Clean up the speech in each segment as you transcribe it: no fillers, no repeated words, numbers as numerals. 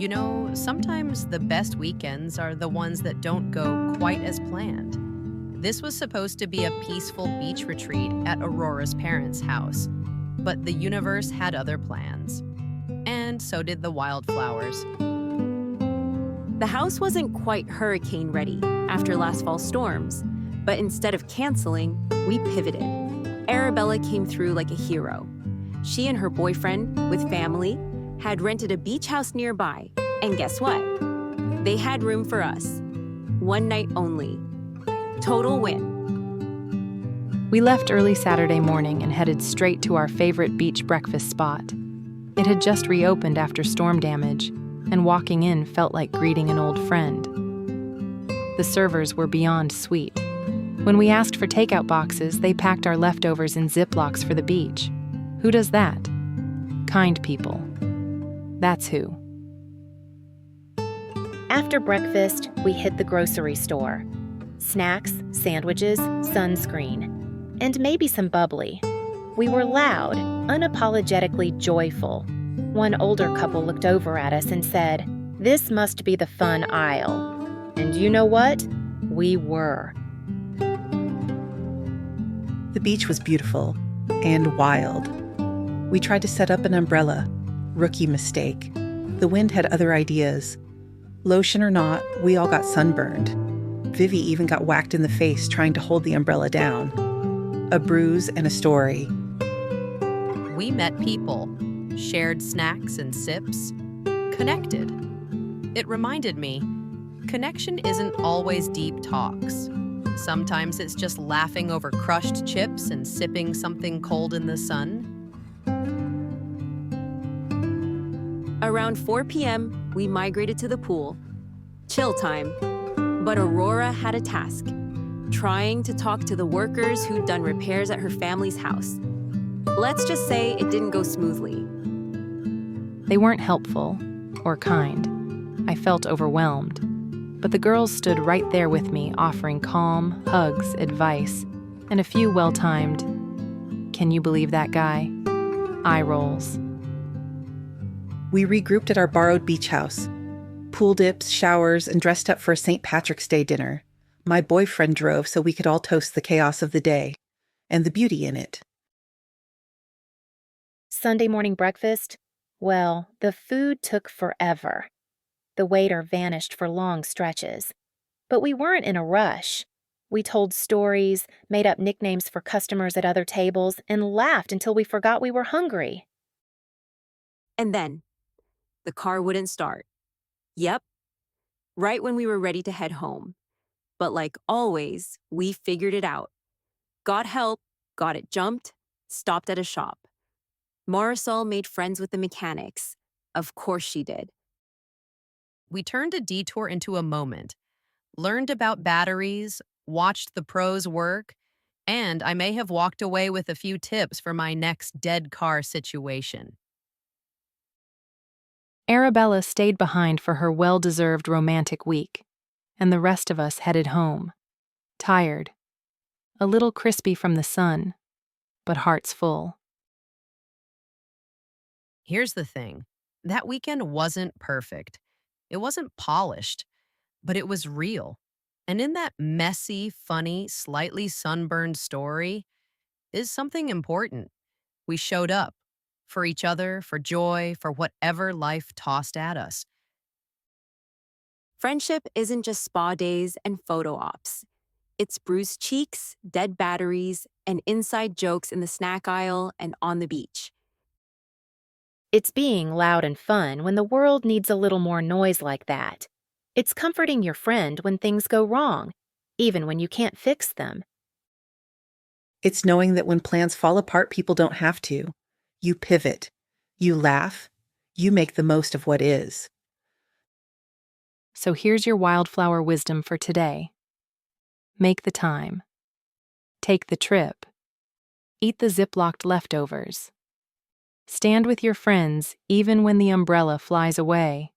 You know, sometimes the best weekends are the ones that don't go quite as planned. This was supposed to be a peaceful beach retreat at Aurora's parents' house, but the universe had other plans. And so did the wildflowers. The house wasn't quite hurricane ready after last fall's storms, but instead of canceling, we pivoted. Arabella came through like a hero. She and her boyfriend, with family, had rented a beach house nearby, and guess what? They had room for us. One night only. Total win. We left early Saturday morning and headed straight to our favorite beach breakfast spot. It had just reopened after storm damage, and walking in felt like greeting an old friend. The servers were beyond sweet. When we asked for takeout boxes, they packed our leftovers in Ziplocs for the beach. Who does that? Kind people. That's who. After breakfast, we hit the grocery store. Snacks, sandwiches, sunscreen, and maybe some bubbly. We were loud, unapologetically joyful. One older couple looked over at us and said, "This must be the fun aisle." And you know what? We were. The beach was beautiful and wild. We tried to set up an umbrella. Rookie mistake. The wind had other ideas. Lotion or not, we all got sunburned. Vivi even got whacked in the face trying to hold the umbrella down. A bruise and a story. We met people, shared snacks and sips, connected. It reminded me, connection isn't always deep talks. Sometimes it's just laughing over crushed chips and sipping something cold in the sun. Around 4 p.m., we migrated to the pool. Chill time. But Aurora had a task, trying to talk to the workers who'd done repairs at her family's house. Let's just say it didn't go smoothly. They weren't helpful or kind. I felt overwhelmed. But the girls stood right there with me, offering calm, hugs, advice, and a few well-timed, "Can you believe that guy?" eye rolls. We regrouped at our borrowed beach house. Pool dips, showers, and dressed up for a St. Patrick's Day dinner. My boyfriend drove so we could all toast the chaos of the day and the beauty in it. Sunday morning breakfast? Well, the food took forever. The waiter vanished for long stretches. But we weren't in a rush. We told stories, made up nicknames for customers at other tables, and laughed until we forgot we were hungry. And then, the car wouldn't start. Yep, right when we were ready to head home. But like always, we figured it out. Got help, got it jumped, stopped at a shop. Marisol made friends with the mechanics. Of course she did. We turned a detour into a moment, learned about batteries, watched the pros work, and I may have walked away with a few tips for my next dead car situation. Arabella stayed behind for her well-deserved romantic week, and the rest of us headed home, tired, a little crispy from the sun, but hearts full. Here's the thing. That weekend wasn't perfect. It wasn't polished, but it was real. And in that messy, funny, slightly sunburned story is something important. We showed up for each other, for joy, for whatever life tossed at us. Friendship isn't just spa days and photo ops. It's bruised cheeks, dead batteries, and inside jokes in the snack aisle and on the beach. It's being loud and fun when the world needs a little more noise like that. It's comforting your friend when things go wrong, even when you can't fix them. It's knowing that when plans fall apart, people don't have to. You pivot. You laugh. You make the most of what is. So here's your wildflower wisdom for today. Make the time. Take the trip. Eat the Ziplocked leftovers. Stand with your friends even when the umbrella flies away.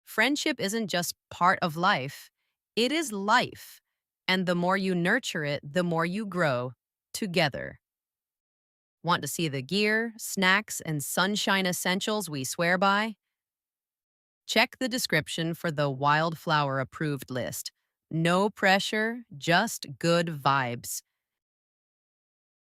Friendship isn't just part of life. It is life. And the more you nurture it, the more you grow together. Want to see the gear, snacks, and sunshine essentials we swear by? Check the description for the Wildflower-approved list. No pressure, just good vibes.